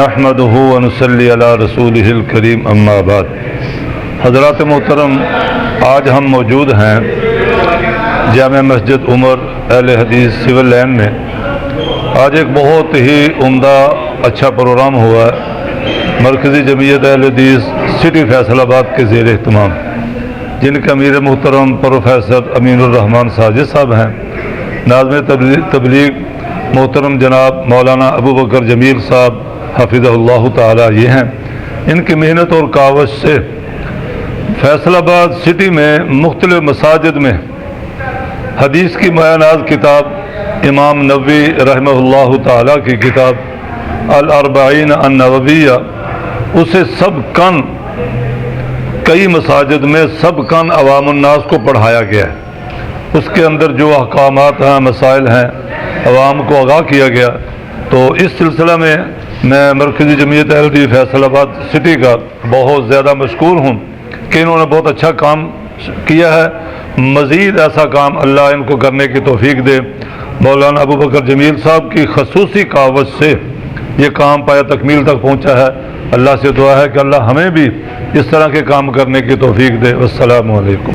نحمدہ ونصلی علی رسولہ الکریم اما بعد۔ حضرات محترم، آج ہم موجود ہیں جامع مسجد عمر اہل حدیث سول لین میں۔ آج ایک بہت ہی عمدہ اچھا پروگرام ہوا ہے مرکزی جمعیت اہل حدیث سٹی فیصل آباد کے زیر اہتمام، جن کے امیر محترم پروفیسر امین الرحمن ساجد صاحب ہیں۔ ناظم تبلیغ محترم جناب مولانا ابو بکر جمیل صاحب حفظہ اللہ تعالی یہ ہیں۔ ان کی محنت اور کاوش سے فیصل آباد سٹی میں مختلف مساجد میں حدیث کی معناز کتاب امام نووی رحمہ اللہ تعالی کی کتاب الاربعین النوویہ، اسے سب کن کئی مساجد میں سب کن عوام الناس کو پڑھایا گیا ہے۔ اس کے اندر جو احکامات ہیں، مسائل ہیں، عوام کو آگاہ کیا گیا۔ تو اس سلسلہ میں مرکزی جمعیت اہل حدیث فیصل آباد سٹی کا بہت زیادہ مشکور ہوں کہ انہوں نے بہت اچھا کام کیا ہے۔ مزید ایسا کام اللہ ان کو کرنے کی توفیق دے۔ مولانا ابو بکر جمیل صاحب کی خصوصی کاوش سے یہ کام پایا تکمیل تک پہنچا ہے۔ اللہ سے دعا ہے کہ اللہ ہمیں بھی اس طرح کے کام کرنے کی توفیق دے۔ والسلام علیکم۔